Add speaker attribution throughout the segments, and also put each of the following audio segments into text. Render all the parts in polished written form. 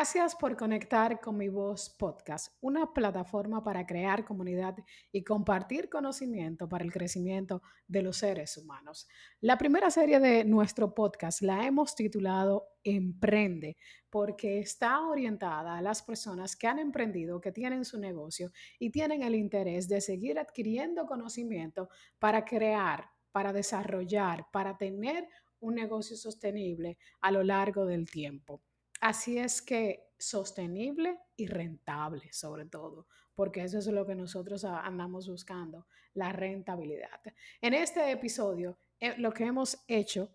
Speaker 1: Gracias por conectar con Mi Voz Podcast, una plataforma para crear comunidad y compartir conocimiento para el crecimiento de los seres humanos. La primera serie de nuestro podcast la hemos titulado Emprende, porque está orientada a las personas que han emprendido, que tienen su negocio y tienen el interés de seguir adquiriendo conocimiento para crear, para desarrollar, para tener un negocio sostenible a lo largo del tiempo. Así es que sostenible y rentable, sobre todo, porque eso es lo que nosotros andamos buscando, la rentabilidad. En este episodio, lo que hemos hecho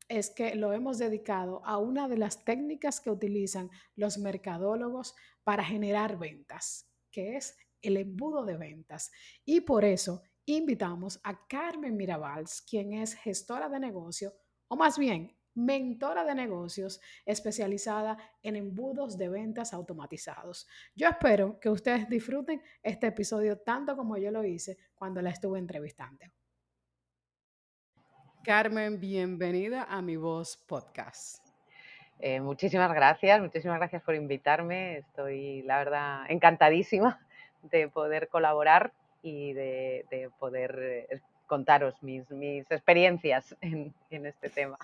Speaker 1: es que lo hemos dedicado a una de las técnicas que utilizan los mercadólogos para generar ventas, que es el embudo de ventas. Y por eso invitamos a Carmen Mirabals, quien es gestora de negocio, o más bien mentora de negocios especializada en embudos de ventas automatizados. Yo espero que ustedes disfruten este episodio tanto como yo lo hice cuando la estuve entrevistando. Carmen, bienvenida a Mi Voz Podcast.
Speaker 2: Muchísimas gracias por invitarme. Estoy, la verdad, encantadísima de poder colaborar y de poder contaros mis experiencias en este tema.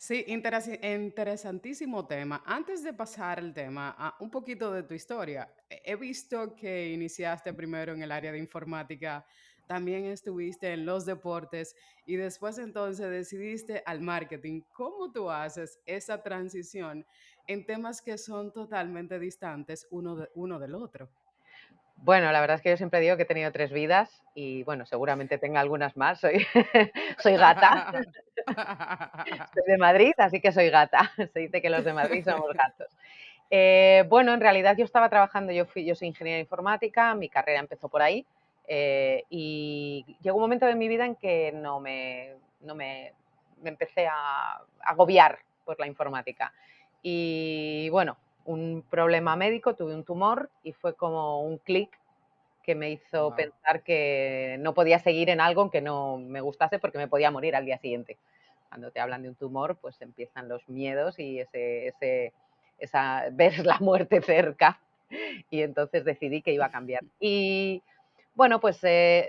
Speaker 1: Sí, interesantísimo tema. Antes de pasar al tema, un poquito de tu historia. He visto que iniciaste primero en el área de informática, también estuviste en los deportes y después entonces decidiste al marketing. ¿Cómo tú haces esa transición en temas que son totalmente distantes uno del otro?
Speaker 2: Bueno, la verdad es que yo siempre digo que he tenido 3 vidas y bueno, seguramente tenga algunas más. Soy gata, soy de Madrid, así que soy gata. Se dice que los de Madrid somos gatos. Bueno, en realidad yo estaba trabajando, yo soy ingeniera informática, mi carrera empezó por ahí y llegó un momento de mi vida en que me empecé a agobiar por la informática. Y bueno, un problema médico, tuve un tumor y fue como un clic que me hizo
Speaker 1: Wow.
Speaker 2: pensar que no podía seguir en algo que no me gustase porque me podía morir al día siguiente. Cuando te hablan de un tumor, pues empiezan los miedos y ver la muerte cerca. Y entonces decidí que iba a cambiar. Y bueno, pues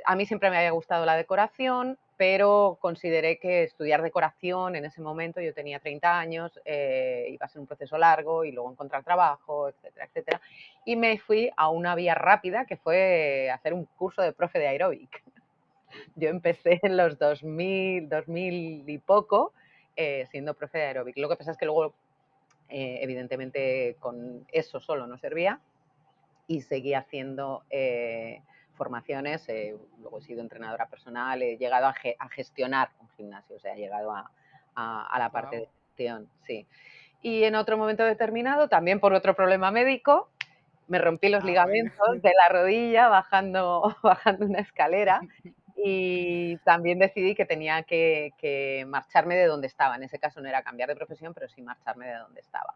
Speaker 2: a mí siempre me había gustado la decoración, pero consideré que estudiar decoración en ese momento, yo tenía 30 años, iba a ser un proceso largo y luego encontrar trabajo, etcétera, etcétera. Y me fui a una vía rápida que fue hacer un curso de profe de aeróbic. Yo empecé en los 2000 y poco siendo profe de aeróbic. Lo que pasa es que luego, evidentemente, con eso solo no servía y seguí haciendo formaciones. Luego he sido entrenadora personal, he llegado a gestionar un gimnasio, o sea, he llegado a la parte de
Speaker 1: Wow.
Speaker 2: gestión, sí. Y en otro momento determinado, también por otro problema médico, me rompí los
Speaker 1: Bueno.
Speaker 2: ligamentos de la rodilla bajando, bajando una escalera y también decidí que tenía que marcharme de donde estaba. En ese caso no era cambiar de profesión, pero sí marcharme de donde estaba.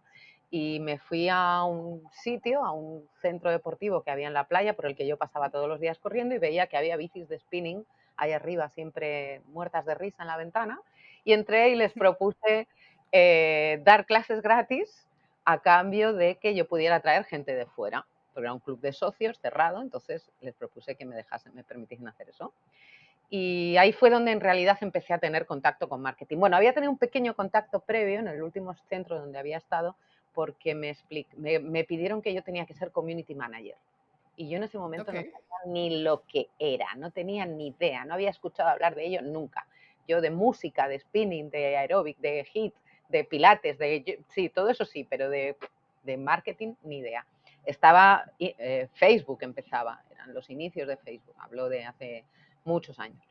Speaker 2: Y me fui a un sitio, a un centro deportivo que había en la playa por el que yo pasaba todos los días corriendo y veía que había bicis de spinning ahí arriba, siempre muertas de risa en la ventana. Y entré y les propuse dar clases gratis a cambio de que yo pudiera traer gente de fuera, porque era un club de socios cerrado, entonces les propuse que me permitiesen hacer eso. Y ahí fue donde en realidad empecé a tener contacto con marketing. Bueno, había tenido un pequeño contacto previo en el último centro donde había estado, porque me pidieron que yo tenía que ser community manager. Y yo en ese momento
Speaker 1: Ok.
Speaker 2: no sabía ni lo que era, no tenía ni idea, no había escuchado hablar de ello nunca. Yo de música, de spinning, de aeróbic, de hit, de pilates, sí, todo eso sí, pero de marketing ni idea. Facebook empezaba, eran los inicios de Facebook, hablo de hace muchos años.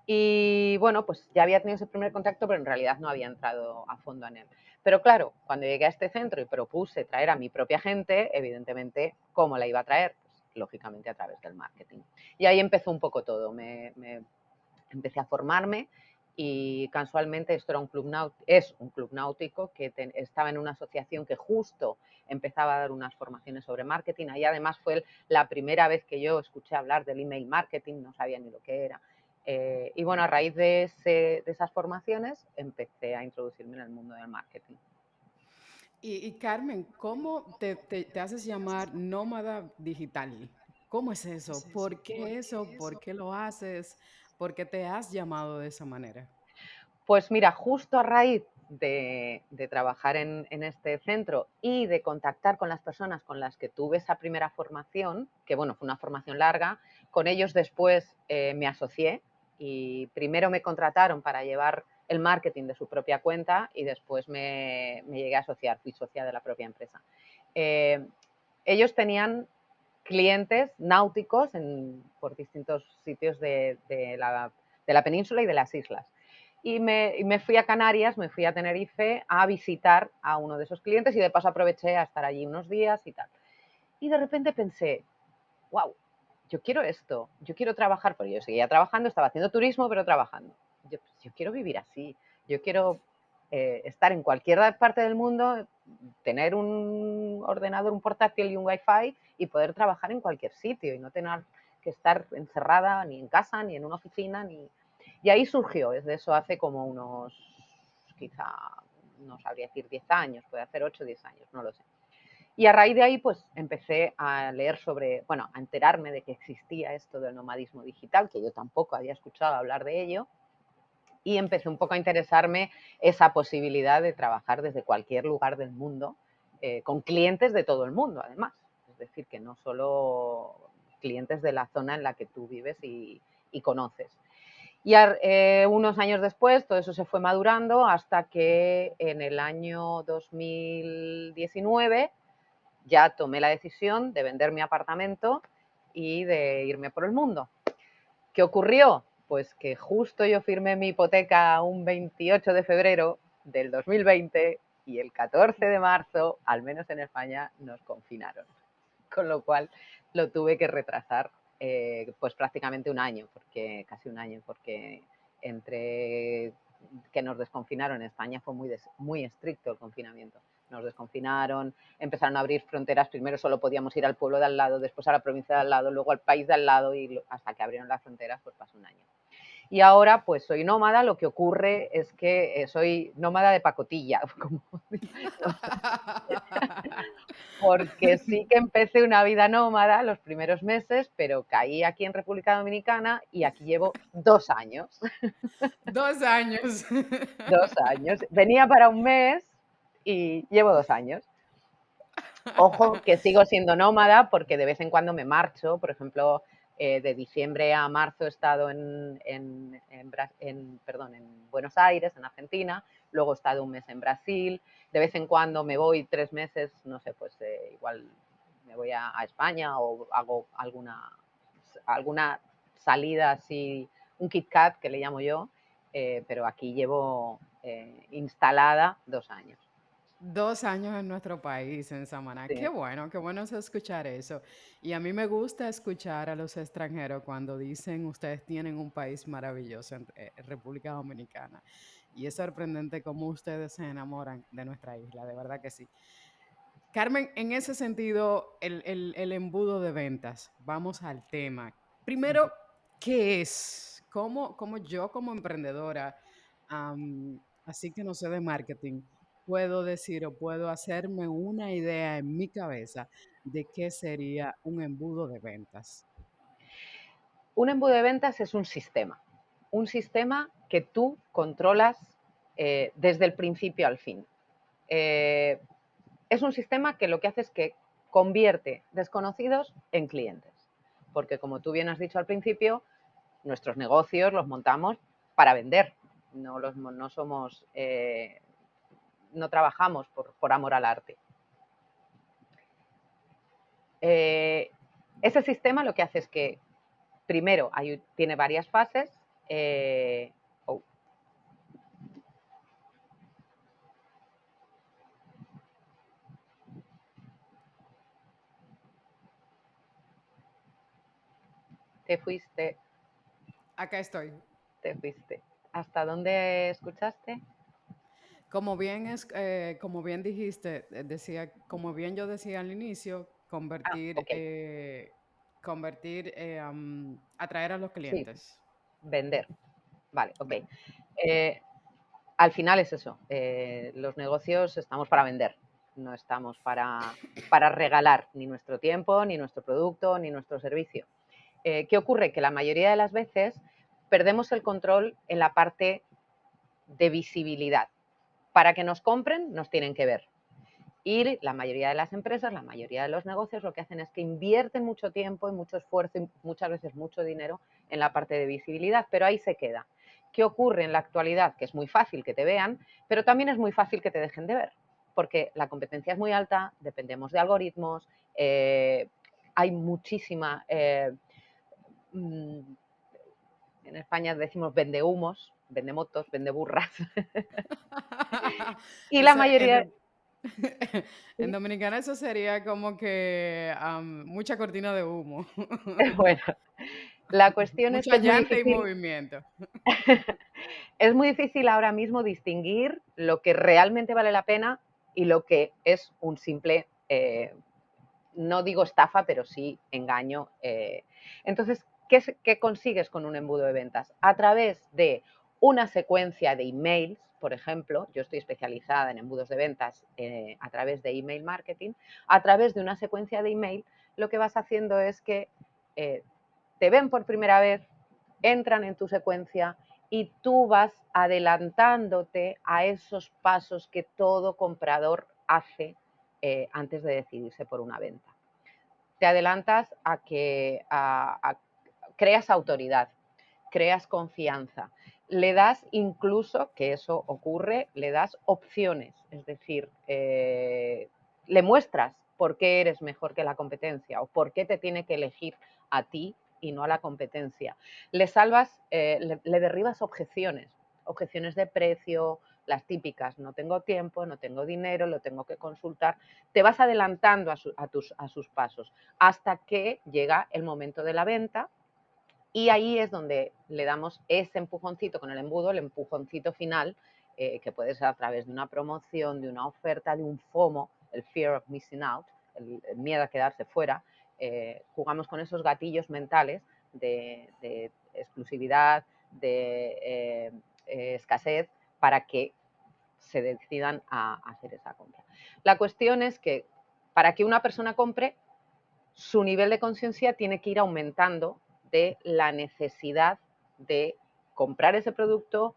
Speaker 2: Y bueno, pues ya había tenido ese primer contacto, pero en realidad no había entrado a fondo en él. Pero claro, cuando llegué a este centro y propuse traer a mi propia gente, evidentemente, ¿cómo la iba a traer? Pues lógicamente a través del marketing. Y ahí empezó un poco todo. Empecé a formarme y casualmente esto era es un club náutico que estaba en una asociación que justo empezaba a dar unas formaciones sobre marketing. Ahí además fue la primera vez que yo escuché hablar del email marketing, no sabía ni lo que era. Y bueno, a raíz de esas formaciones empecé a introducirme en el mundo del marketing.
Speaker 1: Y Carmen, ¿cómo te haces llamar nómada digital? ¿Cómo es eso? ¿Por qué eso? ¿Por qué lo haces? ¿Por qué te has llamado de esa manera?
Speaker 2: Pues mira, justo a raíz de trabajar en este centro y de contactar con las personas con las que tuve esa primera formación, que bueno, fue una formación larga, con ellos después me asocié y primero me contrataron para llevar el marketing de su propia cuenta y después me llegué a asociar, fui socia de la propia empresa. Eh, Ellos tenían clientes náuticos por distintos sitios de la península y de las islas. Y me fui a Canarias, me fui a Tenerife a visitar a uno de esos clientes y de paso aproveché a estar allí unos días y tal. Y de repente pensé, wow, yo quiero esto, yo quiero trabajar, porque yo seguía trabajando, estaba haciendo turismo, pero trabajando. Yo quiero vivir así, yo quiero estar en cualquier parte del mundo, tener un ordenador, un portátil y un wifi y poder trabajar en cualquier sitio y no tener que estar encerrada ni en casa, ni en una oficina, ni... Y ahí surgió, desde eso hace como unos, quizá, no sabría decir 10 años, puede hacer 8 o 10 años, no lo sé. Y a raíz de ahí, pues empecé a leer sobre, bueno, a enterarme de que existía esto del nomadismo digital, que yo tampoco había escuchado hablar de ello, y empecé un poco a interesarme esa posibilidad de trabajar desde cualquier lugar del mundo, con clientes de todo el mundo, además. Es decir, que no solo clientes de la zona en la que tú vives y conoces. Y unos años después todo eso se fue madurando hasta que en el año 2019 ya tomé la decisión de vender mi apartamento y de irme por el mundo. ¿Qué ocurrió? Pues que justo yo firmé mi hipoteca un 28 de febrero del 2020 y el 14 de marzo, al menos en España, nos confinaron. Con lo cual lo tuve que retrasar pues prácticamente un año, porque casi un año, porque entre que nos desconfinaron en España fue muy estricto el confinamiento. Nos desconfinaron, empezaron a abrir fronteras, primero solo podíamos ir al pueblo de al lado, después a la provincia de al lado, luego al país de al lado y hasta que abrieron las fronteras pues pasó un año. Y ahora pues soy nómada, lo que ocurre es que soy nómada de pacotilla, como, no, porque sí que empecé una vida nómada los primeros meses, pero caí aquí en República Dominicana y aquí llevo 2 años.
Speaker 1: 2 años.
Speaker 2: 2 años. Venía para un mes y llevo 2 años. Ojo, que sigo siendo nómada porque de vez en cuando me marcho. Por ejemplo, de diciembre a marzo he estado en Buenos Aires, en Argentina. Luego he estado un mes en Brasil. De vez en cuando me voy 3 meses, no sé, pues igual me voy a España o hago alguna salida así, un Kit Kat que le llamo yo. Pero aquí llevo instalada 2 años.
Speaker 1: 2 años en nuestro país, en Samaná.
Speaker 2: Sí.
Speaker 1: Qué bueno es escuchar eso. Y a mí me gusta escuchar a los extranjeros cuando dicen ustedes tienen un país maravilloso en República Dominicana. Y es sorprendente cómo ustedes se enamoran de nuestra isla, de verdad que sí. Carmen, en ese sentido, el embudo de ventas, vamos al tema. Primero, ¿qué es? ¿Cómo yo como emprendedora, así que no sé de marketing, puedo decir o puedo hacerme una idea en mi cabeza de qué sería un embudo de ventas?
Speaker 2: Un embudo de ventas es un sistema que tú controlas desde el principio al fin. Eh, es un sistema que lo que hace es que convierte desconocidos en clientes, porque como tú bien has dicho al principio, nuestros negocios los montamos para vender, no somos, no trabajamos por amor al arte. Eh, Ese sistema lo que hace es que primero tiene varias fases. Oh, te fuiste,
Speaker 1: Acá estoy.
Speaker 2: te fuiste. ¿Hasta dónde escuchaste?
Speaker 1: Como bien dijiste, decía, como bien yo decía al inicio,
Speaker 2: Ah, ok.
Speaker 1: atraer a los
Speaker 2: Sí,
Speaker 1: clientes.
Speaker 2: vender. Vale, ok.
Speaker 1: Ven.
Speaker 2: Al final es eso. Los negocios estamos para vender. no estamos para regalar ni nuestro tiempo, ni nuestro producto, ni nuestro servicio. ¿Qué ocurre? Que la mayoría de las veces perdemos el control en la parte de visibilidad. Para que nos compren, nos tienen que ver. Y la mayoría de las empresas, la mayoría de los negocios lo que hacen es que invierten mucho tiempo y mucho esfuerzo y muchas veces mucho dinero en la parte de visibilidad, pero ahí se queda. ¿Qué ocurre en la actualidad? Que es muy fácil que te vean, pero también es muy fácil que te dejen de ver, porque la competencia es muy alta, dependemos de algoritmos, hay muchísima... en España decimos vendehumos, vendemotos, vendeburras. Y la
Speaker 1: Ese
Speaker 2: mayoría...
Speaker 1: en
Speaker 2: ¿Sí?
Speaker 1: dominicana eso sería como que, mucha cortina de humo.
Speaker 2: Bueno, la cuestión es que
Speaker 1: Mucha
Speaker 2: es muy
Speaker 1: llanta y
Speaker 2: difícil.
Speaker 1: movimiento.
Speaker 2: Es muy difícil ahora mismo distinguir lo que realmente vale la pena y lo que es un simple, no digo estafa, pero sí engaño. Entonces, ¿qué consigues con un embudo de ventas? A través de una secuencia de emails, por ejemplo, yo estoy especializada en embudos de ventas a través de email marketing, a través de una secuencia de email, lo que vas haciendo es que eh, te ven por primera vez, entran en tu secuencia y tú vas adelantándote a esos pasos que todo comprador hace antes de decidirse por una venta. Te adelantas a que creas autoridad, creas confianza, le das incluso, que eso ocurre, le das opciones, es decir, le muestras por qué eres mejor que la competencia o por qué te tiene que elegir a ti y no a la competencia. Le salvas, le derribas objeciones, objeciones de precio, las típicas, no tengo tiempo, no tengo dinero, lo tengo que consultar. Te vas adelantando a sus pasos hasta que llega el momento de la venta y ahí es donde le damos ese empujoncito con el embudo, el empujoncito final, que puede ser a través de una promoción, de una oferta, de un FOMO, el Fear of Missing Out, el miedo a quedarse fuera. Jugamos con esos gatillos mentales de exclusividad, de escasez, para que se decidan a hacer esa compra. La cuestión es que para que una persona compre, su nivel de conciencia tiene que ir aumentando de la necesidad de comprar ese producto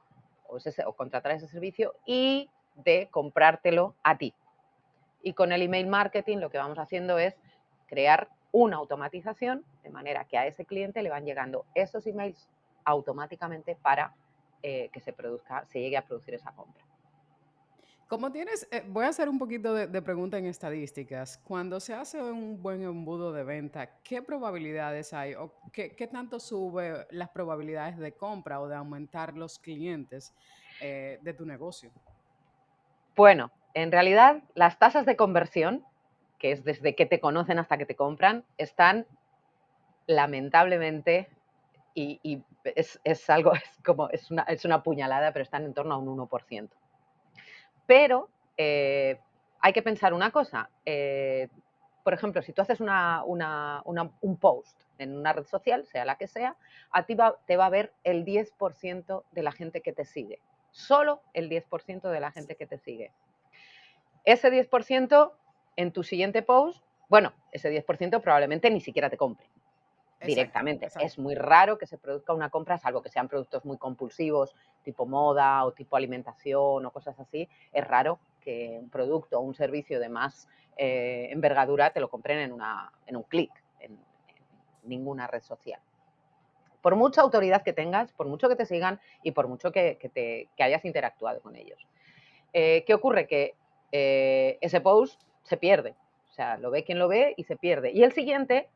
Speaker 2: o contratar ese servicio y de comprártelo a ti. Y con el email marketing lo que vamos haciendo es crear una automatización de manera que a ese cliente le van llegando esos emails automáticamente para que se llegue a producir esa compra.
Speaker 1: Como tienes, voy a hacer un poquito de pregunta en estadísticas. Cuando se hace un buen embudo de venta, ¿qué probabilidades hay o qué tanto sube las probabilidades de compra o de aumentar los clientes de tu negocio?
Speaker 2: Bueno, en realidad las tasas de conversión, que es desde que te conocen hasta que te compran, están lamentablemente, y es algo, es una puñalada, pero están en torno a un 1%. Pero hay que pensar una cosa. Por ejemplo, si tú haces un post en una red social, sea la que sea, a ti te va a ver el 10% de la gente que te sigue. Solo el 10% de la gente que te sigue. Ese 10% en tu siguiente post, bueno, ese 10% probablemente ni siquiera te compre
Speaker 1: Exacto,
Speaker 2: directamente. Es
Speaker 1: exacto.
Speaker 2: muy raro que se produzca una compra, salvo que sean productos muy compulsivos, tipo moda o tipo alimentación o cosas así. Es raro que un producto o un servicio de más envergadura te lo compren en un clic, en ninguna red social. Por mucha autoridad que tengas, por mucho que te sigan y por mucho que hayas interactuado con ellos. ¿Qué ocurre? Que ese post se pierde. O sea, lo ve quien lo ve y se pierde. Y el siguiente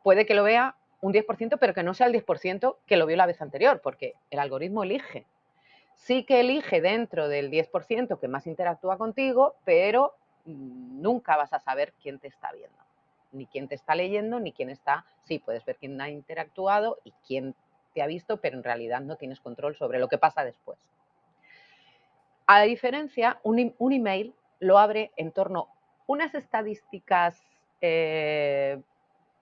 Speaker 2: puede que lo vea un 10%, pero que no sea el 10% que lo vio la vez anterior, porque el algoritmo elige. Sí que elige dentro del 10% que más interactúa contigo, pero nunca vas a saber quién te está viendo, ni quién te está leyendo, ni quién está... Sí, puedes ver quién ha interactuado y quién te ha visto, pero en realidad no tienes control sobre lo que pasa después. A diferencia, un email lo abre en torno a unas estadísticas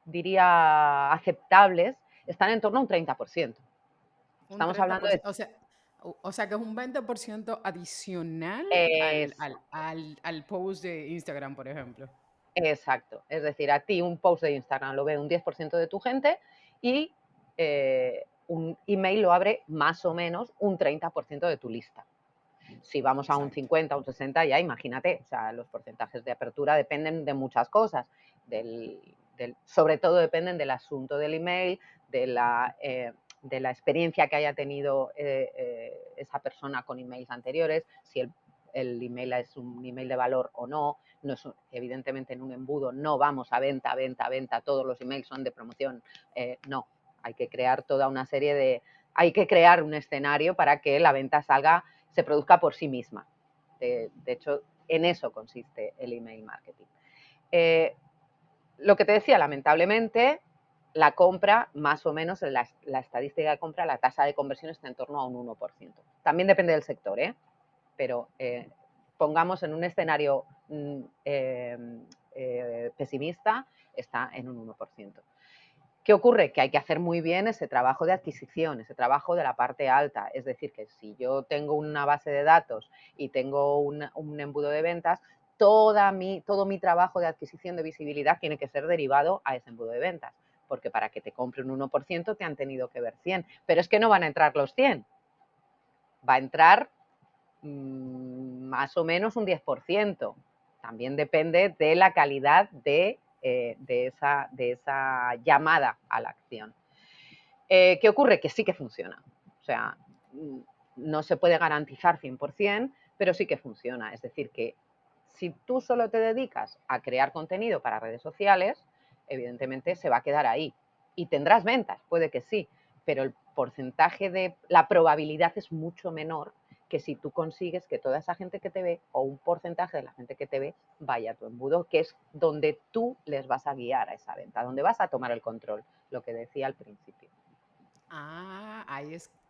Speaker 2: diría, aceptables, están en torno a un 30%.
Speaker 1: Un
Speaker 2: Estamos hablando de...
Speaker 1: 30%. O sea, O sea que es un 20% adicional
Speaker 2: Exacto,
Speaker 1: al post de Instagram, por ejemplo.
Speaker 2: exacto. Es decir, a ti un post de Instagram lo ve un 10% de tu gente y un email lo abre más o menos un 30% de tu lista. Si vamos a un
Speaker 1: Exacto.
Speaker 2: 50, un 60, ya imagínate, o sea, los porcentajes de apertura dependen de muchas cosas, sobre todo dependen del asunto del email, de la experiencia que haya tenido esa persona con emails anteriores, si el email es un email de valor o no, no es evidentemente en un embudo no vamos a venta, venta, venta, todos los emails son de promoción, no, hay que crear toda una serie hay que crear un escenario para que la venta se produzca por sí misma. De hecho, en eso consiste el email marketing. Lo que te decía, lamentablemente, la compra, más o menos, la estadística de compra, la tasa de conversión está en torno a un 1%. También depende del sector, pero pongamos en un escenario pesimista, está en un 1%. ¿Qué ocurre? Que hay que hacer muy bien ese trabajo de adquisición, ese trabajo de la parte alta. Es decir, que si yo tengo una base de datos y tengo un embudo de ventas, todo mi trabajo de adquisición de visibilidad tiene que ser derivado a ese embudo de ventas. Porque para que te compre un 1% te han tenido que ver 100. Pero es que no van a entrar los 100. Va a entrar más o menos un 10%. También depende de la calidad de esa llamada a la acción. ¿Qué ocurre? Que sí que funciona. O sea, no se puede garantizar 100%, pero sí que funciona. Es decir, que si tú solo te dedicas a crear contenido para redes sociales, evidentemente se va a quedar ahí. Y tendrás ventas, puede que sí, pero el porcentaje de la probabilidad es mucho menor que si tú consigues que toda esa gente que te ve o un porcentaje de la gente que te ve vaya a tu embudo, que es donde tú les vas a guiar a esa venta, donde vas a tomar el control, lo que decía al principio.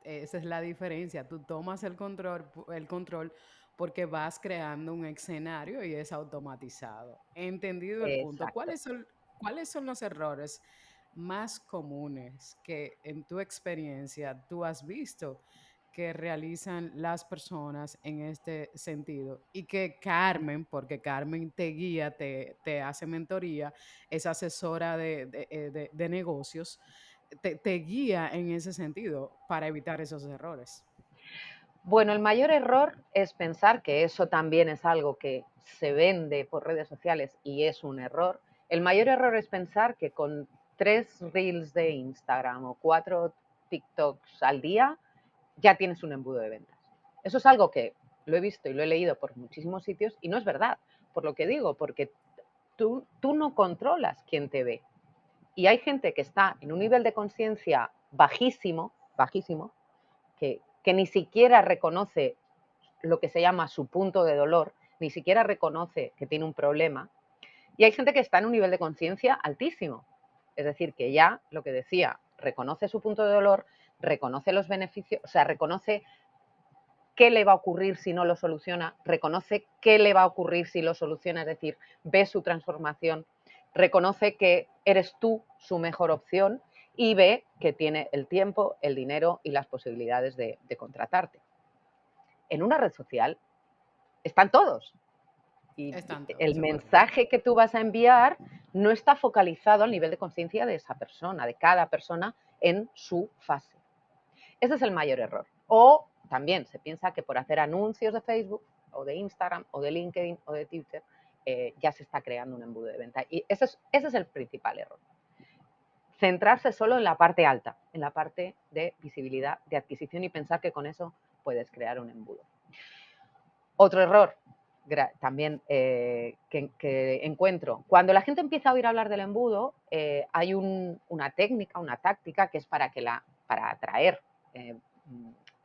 Speaker 1: Esa es la diferencia. Tú tomas el control porque vas creando un escenario y es automatizado. Entendido el punto.
Speaker 2: Exacto.
Speaker 1: Cuáles son los errores más comunes que en tu experiencia tú has visto que realizan las personas en este sentido? Y que Carmen, porque Carmen te guía, te hace mentoría, es asesora de negocios, te guía en ese sentido para evitar esos errores.
Speaker 2: Bueno, el mayor error es pensar que eso también es algo que se vende por redes sociales y es un error. El mayor error es pensar que con 3 reels de Instagram o 4 TikToks al día ya tienes un embudo de ventas. Eso es algo que lo he visto y lo he leído por muchísimos sitios y no es verdad, por lo que digo, porque tú no controlas quién te ve. Y hay gente que está en un nivel de conciencia bajísimo, bajísimo, que ni siquiera reconoce lo que se llama su punto de dolor, ni siquiera reconoce que tiene un problema. Y hay gente que está en un nivel de conciencia altísimo. Es decir, que ya, lo que decía, reconoce su punto de dolor, reconoce los beneficios, o sea, reconoce qué le va a ocurrir si no lo soluciona, reconoce qué le va a ocurrir si lo soluciona, es decir, ve su transformación, reconoce que eres tú su mejor opción y ve que tiene el tiempo, el dinero y las posibilidades de contratarte. En una red social están todos. Y
Speaker 1: Están
Speaker 2: el
Speaker 1: todos, es correcto.
Speaker 2: mensaje que tú vas a enviar no está focalizado al nivel de conciencia de esa persona, de cada persona en su fase. Ese es el mayor error. O también se piensa que por hacer anuncios de Facebook o de Instagram o de LinkedIn o de Twitter ya se está creando un embudo de venta. Y ese es el principal error. Centrarse solo en la parte alta, en la parte de visibilidad, de adquisición y pensar que con eso puedes crear un embudo. Otro error también que encuentro, cuando la gente empieza a oír hablar del embudo, hay una técnica, una táctica que es para atraer eh,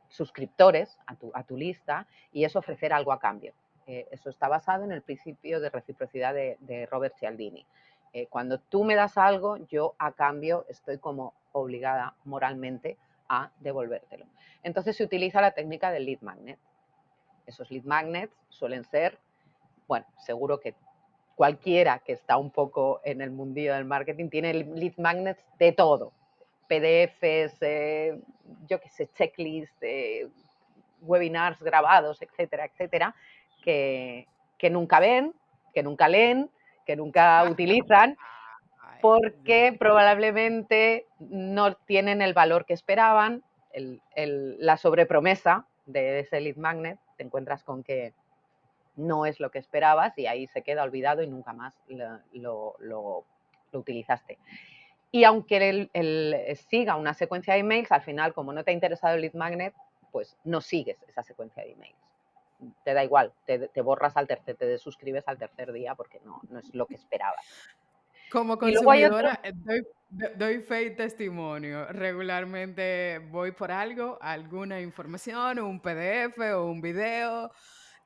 Speaker 2: suscriptores a tu lista y es ofrecer algo a cambio. Eso está basado en el principio de reciprocidad de Robert Cialdini. Cuando tú me das algo, yo a cambio estoy como obligada moralmente a devolvértelo. Entonces se utiliza la técnica del lead magnet. Esos lead magnets suelen ser, bueno, seguro que cualquiera que está un poco en el mundillo del marketing tiene lead magnets de todo. PDFs, yo qué sé, checklists, webinars grabados, etcétera, etcétera, que, que nunca ven, que nunca leen, que nunca utilizan,
Speaker 1: Ay,
Speaker 2: porque
Speaker 1: sí.
Speaker 2: probablemente no tienen el valor que esperaban, la sobrepromesa de ese lead magnet, te encuentras con que no es lo que esperabas y ahí se queda olvidado y nunca más lo utilizaste. Y aunque siga una secuencia de emails, al final, como no te ha interesado el lead magnet, pues no sigues esa secuencia de emails. Te da igual, te borras te desuscribes al tercer día porque no es lo que esperabas.
Speaker 1: Como
Speaker 2: Y luego hay otro,
Speaker 1: consumidora, doy fe y testimonio. Regularmente voy por algo, alguna información, un PDF o un video,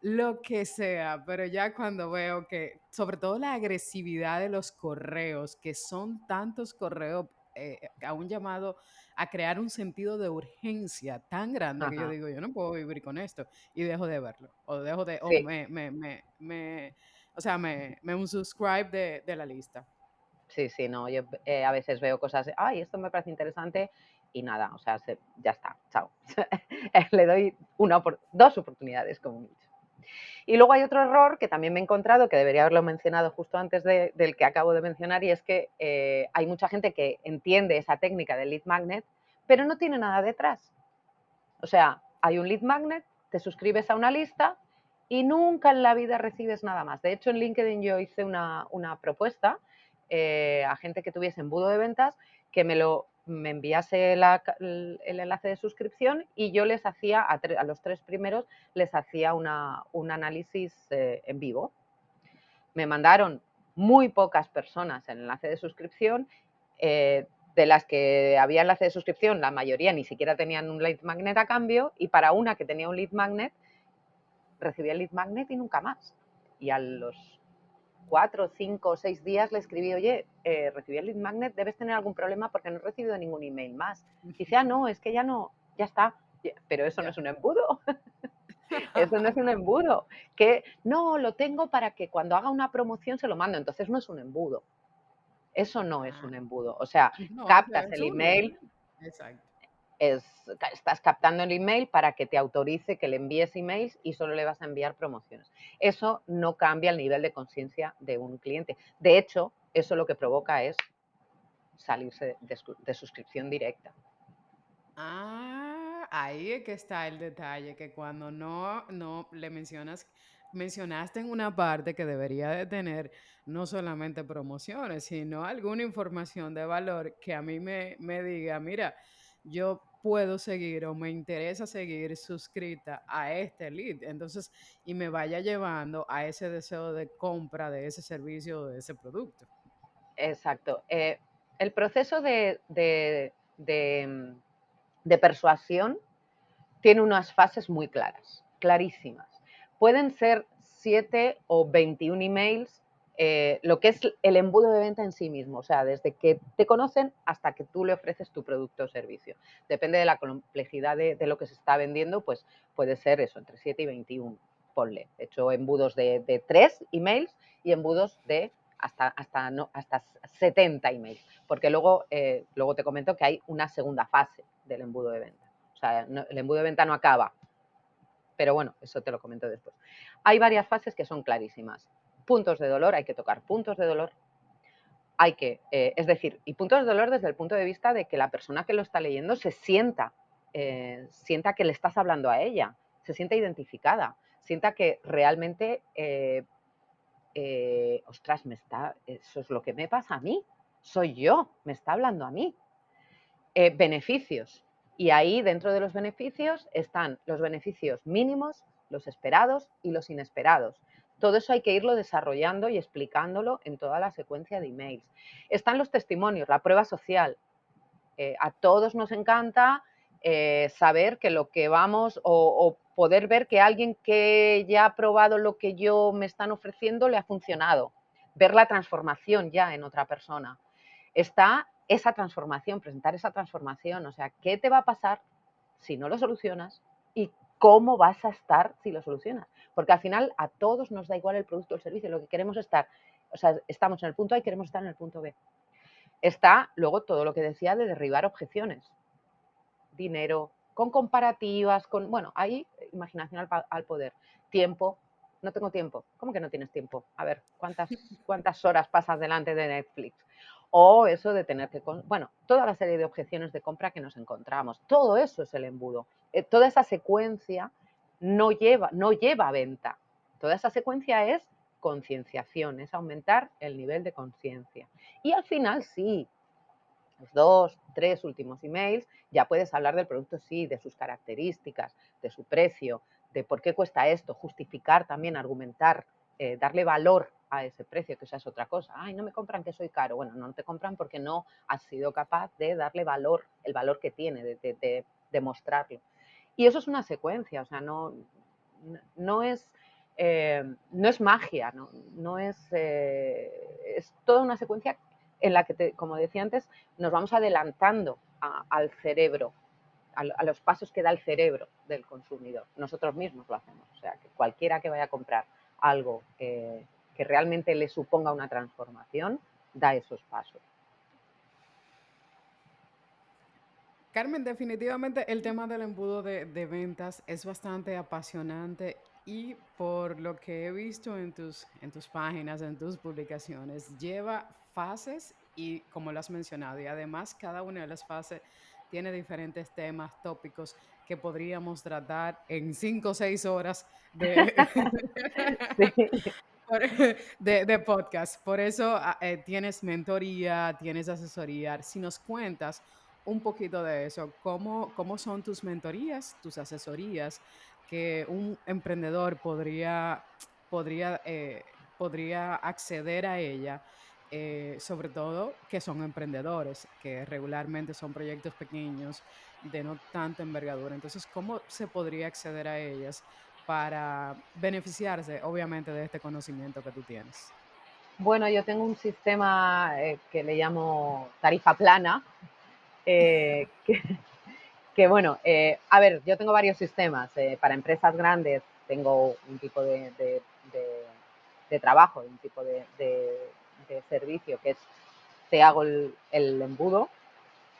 Speaker 1: lo que sea, pero ya cuando veo que, sobre todo la agresividad de los correos, que son tantos correos, a un llamado a crear un sentido de urgencia tan grande que yo
Speaker 2: ajá,
Speaker 1: digo, yo no puedo vivir con esto y dejo de verlo, o dejo de, o
Speaker 2: sí,
Speaker 1: o sea, me unsubscribe de la lista.
Speaker 2: sí, no, yo a veces veo cosas, ay, esto me parece interesante y nada, o sea, ya está, chao. Le doy dos oportunidades como mucho. Y luego hay otro error que también me he encontrado, que debería haberlo mencionado justo antes del que acabo de mencionar, y es que hay mucha gente que entiende esa técnica del lead magnet, pero no tiene nada detrás. O sea, hay un lead magnet, te suscribes a una lista y nunca en la vida recibes nada más. De hecho, en LinkedIn yo hice una propuesta a gente que tuviese embudo de ventas que me enviase el enlace de suscripción y yo les hacía, a los 3 primeros, les hacía un análisis en vivo. Me mandaron muy pocas personas el enlace de suscripción. De las que había enlace de suscripción, la mayoría ni siquiera tenían un lead magnet a cambio, y para una que tenía un lead magnet, recibía el lead magnet y nunca más. Y a los 4, 5 o 6 días le escribí, oye, recibí el lead magnet, debes tener algún problema porque no he recibido ningún email más. Y dice, no, es que ya no, ya está. Pero eso no es
Speaker 1: Ya.
Speaker 2: un embudo. Eso no es un embudo. Que no, lo tengo para que cuando haga una promoción se lo mando. Entonces no es un embudo. Eso no es
Speaker 1: Ah,
Speaker 2: un embudo. O sea,
Speaker 1: no,
Speaker 2: captas
Speaker 1: es
Speaker 2: el
Speaker 1: un lead.
Speaker 2: email,
Speaker 1: Exacto.
Speaker 2: estás captando el email para que te autorice que le envíes emails y solo le vas a enviar promociones. Eso no cambia el nivel de conciencia de un cliente. De hecho, eso lo que provoca es salirse de suscripción directa.
Speaker 1: Ah, ahí es que está el detalle, que cuando no le mencionaste en una parte que debería de tener no solamente promociones, sino alguna información de valor que a mí me diga, mira, yo puedo seguir o me interesa seguir suscrita a este lead. Entonces, y me vaya llevando a ese deseo de compra de ese servicio o de ese producto.
Speaker 2: Exacto. El proceso de persuasión tiene unas fases muy claras, clarísimas. Pueden ser 7 o 21 emails, lo que es el embudo de venta en sí mismo, o sea, desde que te conocen hasta que tú le ofreces tu producto o servicio. Depende de la complejidad de lo que se está vendiendo, pues puede ser eso, entre 7 y 21, ponle. De hecho, embudos de 3 emails y embudos de hasta 70 emails, porque luego te comento que hay una segunda fase del embudo de venta. O sea, el embudo de venta no acaba, pero bueno, eso te lo comento después. Hay varias fases que son clarísimas. Puntos de dolor, hay que tocar puntos de dolor. Es decir, y puntos de dolor desde el punto de vista de que la persona que lo está leyendo sienta que le estás hablando a ella, se sienta identificada, sienta que realmente, ostras, eso es lo que me pasa a mí, soy yo, me está hablando a mí. Beneficios. Y ahí dentro de los beneficios están los beneficios mínimos, los esperados y los inesperados. Todo eso hay que irlo desarrollando y explicándolo en toda la secuencia de emails. Están los testimonios, la prueba social. A todos nos encanta saber que lo que vamos o poder ver que alguien que ya ha probado lo que yo me están ofreciendo le ha funcionado. Ver la transformación ya en otra persona. Está esa transformación, presentar esa transformación, o sea, ¿qué te va a pasar si no lo solucionas y cómo vas a estar si lo solucionas? Porque al final a todos nos da igual el producto o el servicio, lo que queremos estar, o sea, estamos en el punto A y queremos estar en el punto B. Está luego todo lo que decía de derribar objeciones, dinero, con comparativas, bueno, ahí imaginación al poder. Tiempo, no tengo tiempo. ¿Cómo que no tienes tiempo? A ver, ¿cuántas horas pasas delante de Netflix? O eso de tener que... Bueno, toda la serie de objeciones de compra que nos encontramos. Todo eso es el embudo. Toda esa secuencia no lleva a venta. Toda esa secuencia es concienciación, es aumentar el nivel de conciencia. Y al final sí, los 2, 3 últimos emails, ya puedes hablar del producto, sí, de sus características, de su precio, de por qué cuesta esto, justificar también, argumentar, darle valor a ese precio, que esa es otra cosa. Ay, no me compran que soy caro. Bueno, no te compran porque no has sido capaz de darle valor, el valor que tiene, de mostrarlo. Y eso es una secuencia, o sea, no es, no es magia, no es toda una secuencia en la que, como decía antes, nos vamos adelantando al cerebro, a los pasos que da el cerebro del consumidor. Nosotros mismos lo hacemos, o sea, que cualquiera que vaya a comprar algo que realmente le suponga una transformación, da esos pasos.
Speaker 1: Carmen, definitivamente el tema del embudo de ventas es bastante apasionante y por lo que he visto en tus páginas, en tus publicaciones, lleva fases y como lo has mencionado, y además cada una de las fases tiene diferentes temas, tópicos que podríamos tratar en 5 o 6 horas de,
Speaker 2: Sí.
Speaker 1: de podcast. Por eso tienes mentoría, tienes asesoría. Si nos cuentas un poquito de eso. ¿Cómo son tus mentorías, tus asesorías que un emprendedor podría acceder a ella? Sobre todo que son emprendedores, que regularmente son proyectos pequeños de no tanta envergadura. Entonces, ¿cómo se podría acceder a ellas para beneficiarse, obviamente, de este conocimiento que tú tienes?
Speaker 2: Bueno, yo tengo un sistema que le llamo tarifa plana, eh, que, que bueno, a ver, yo tengo varios sistemas. Para empresas grandes tengo un tipo de trabajo, un tipo de servicio que es, te hago el embudo.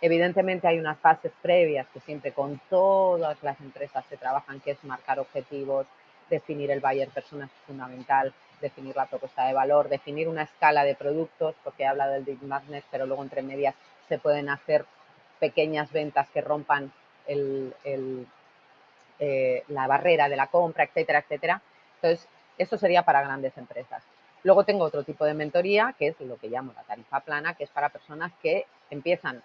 Speaker 2: Evidentemente hay unas fases previas que siempre con todas las empresas se trabajan, que es marcar objetivos, definir el buyer persona es fundamental, definir la propuesta de valor, definir una escala de productos, porque he hablado del Big Magnet, pero luego entre medias se pueden hacer pequeñas ventas que rompan la barrera de la compra, etcétera, etcétera. Entonces, eso sería para grandes empresas. Luego tengo otro tipo de mentoría, que es lo que llamo la tarifa plana, que es para personas que empiezan,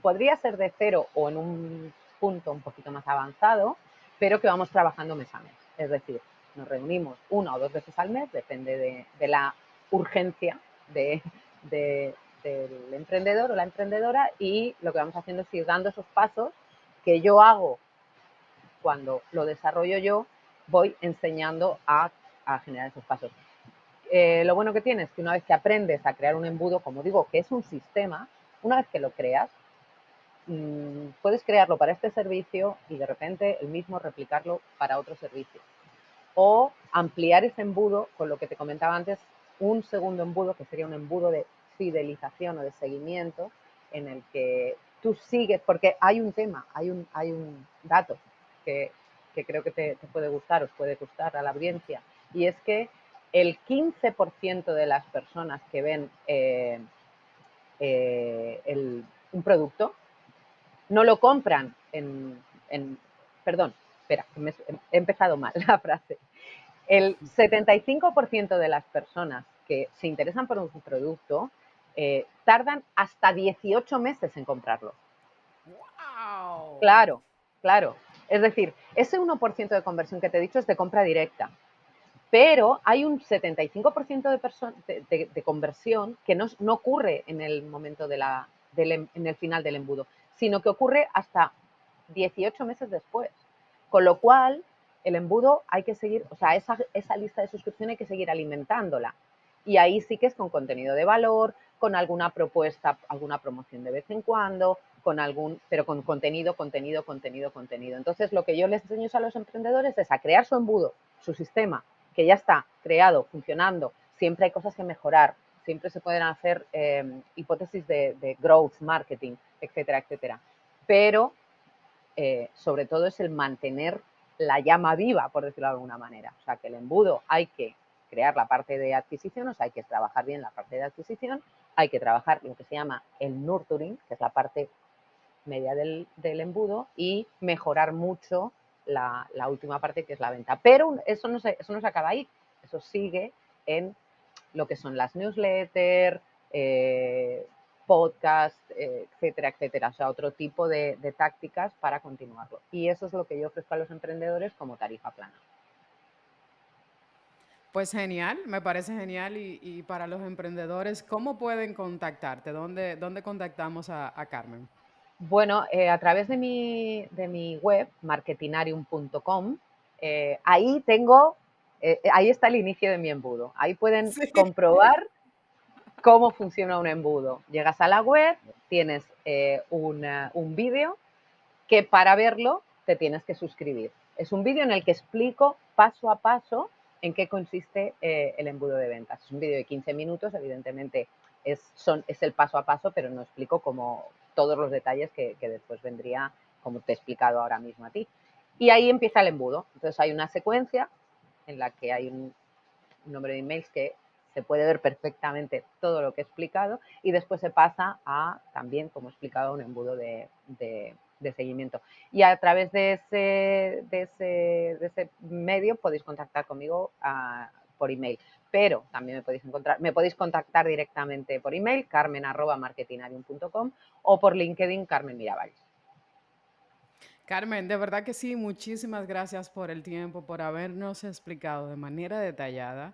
Speaker 2: podría ser de cero o en un punto un poquito más avanzado, pero que vamos trabajando mes a mes. Es decir, nos reunimos 1 o 2 veces al mes, depende de la urgencia de, de, del emprendedor o la emprendedora, y lo que vamos haciendo es ir dando esos pasos que yo hago cuando lo desarrollo yo, voy enseñando a generar esos pasos. Lo bueno que tiene es que una vez que aprendes a crear un embudo, como digo, que es un sistema, una vez que lo creas, puedes crearlo para este servicio y de repente el mismo replicarlo para otro servicio. O ampliar ese embudo con lo que te comentaba antes, un segundo embudo, que sería un embudo de fidelización o de seguimiento, en el que tú sigues, porque hay un tema, hay un dato que, que creo que te puede gustar, os puede gustar a la audiencia, y es que el 15% de las personas que ven un producto no lo compran perdón, espera, he empezado mal la frase. El 75% de las personas que se interesan por un producto tardan hasta 18 meses en comprarlo.
Speaker 1: ¡Wow!
Speaker 2: Claro, claro. Es decir, ese 1% de conversión que te he dicho es de compra directa, pero hay un 75% de conversión que no ocurre en el momento en el final del embudo, sino que ocurre hasta 18 meses después. Con lo cual, el embudo hay que seguir, o sea, esa lista de suscripción hay que seguir alimentándola. Y ahí sí que es con contenido de valor, con alguna propuesta, alguna promoción de vez en cuando, pero con contenido, contenido, contenido, contenido. Entonces, lo que yo les enseño a los emprendedores es a crear su embudo, su sistema, que ya está creado, funcionando. Siempre hay cosas que mejorar, siempre se pueden hacer hipótesis de growth, marketing, etcétera, etcétera. Pero sobre todo es el mantener la llama viva, por decirlo de alguna manera. O sea, que el embudo hay que crear la parte de adquisición, o sea, hay que trabajar bien la parte de adquisición, hay que trabajar lo que se llama el nurturing, que es la parte media del embudo, y mejorar mucho la última parte, que es la venta. Pero eso no se acaba ahí, eso sigue en lo que son las newsletters, podcast, etcétera, etcétera. O sea, otro tipo de tácticas para continuarlo. Y eso es lo que yo ofrezco a los emprendedores como tarifa plana.
Speaker 1: Pues genial, me parece genial. Y para los emprendedores, ¿cómo pueden contactarte? ¿Dónde contactamos a Carmen?
Speaker 2: Bueno, a través de mi web, marketinarium.com, ahí tengo, ahí está el inicio de mi embudo. Ahí pueden
Speaker 1: Sí.
Speaker 2: comprobar cómo funciona un embudo. Llegas a la web, tienes un vídeo que para verlo te tienes que suscribir. Es un vídeo en el que explico paso a paso en qué consiste el embudo de ventas. Es un vídeo de 15 minutos, evidentemente es el paso a paso, pero no explico como todos los detalles que después vendría, como te he explicado ahora mismo a ti. Y ahí empieza el embudo. Entonces hay una secuencia en la que hay un número de emails que se puede ver perfectamente todo lo que he explicado y después se pasa a también, como he explicado, un embudo de seguimiento. Y a través de ese medio podéis contactar conmigo por email. Pero también me podéis contactar directamente por email, carmen@marketinarium.com, o por LinkedIn, Carmen Mirabal.
Speaker 1: Carmen, de verdad que sí, muchísimas gracias por el tiempo, por habernos explicado de manera detallada,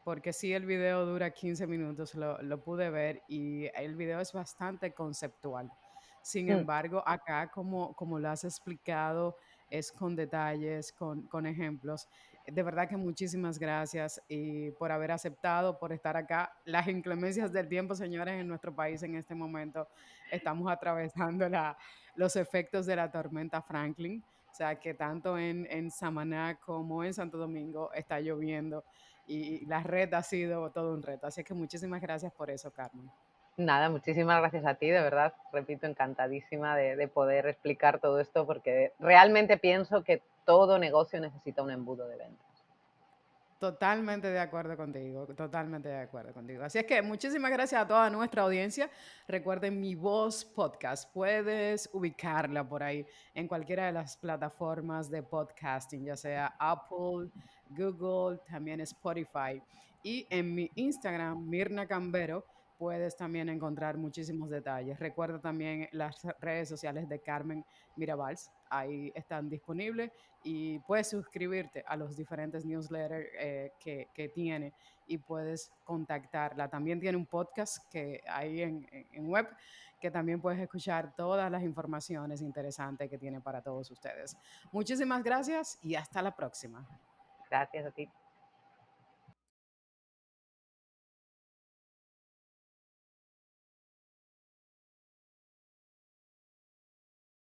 Speaker 1: porque sí, el video dura 15 minutos, lo pude ver y el video es bastante conceptual. Sin
Speaker 2: Mm.
Speaker 1: embargo, acá, como lo has explicado, es con detalles, con ejemplos. De verdad que muchísimas gracias y por haber aceptado, por estar acá. Las inclemencias del tiempo, señores, en nuestro país en este momento estamos atravesando los efectos de la tormenta Franklin. O sea, que tanto en Samaná como en Santo Domingo está lloviendo y la red ha sido todo un reto. Así que muchísimas gracias por eso, Carmen.
Speaker 2: Nada, muchísimas gracias a ti, de verdad, repito, encantadísima de poder explicar todo esto porque realmente pienso que todo negocio necesita un embudo de ventas.
Speaker 1: Totalmente de acuerdo contigo, totalmente de acuerdo contigo. Así es que muchísimas gracias a toda nuestra audiencia. Recuerden Mi Voz Podcast. Puedes ubicarla por ahí en cualquiera de las plataformas de podcasting, ya sea Apple, Google, también Spotify. Y en mi Instagram, Mirna Cambero, puedes también encontrar muchísimos detalles. Recuerda también las redes sociales de Carmen Mirabals. Ahí están disponibles y puedes suscribirte a los diferentes newsletters que tiene y puedes contactarla. También tiene un podcast que hay en web que también puedes escuchar todas las informaciones interesantes que tiene para todos ustedes. Muchísimas gracias y hasta la próxima.
Speaker 2: Gracias a ti.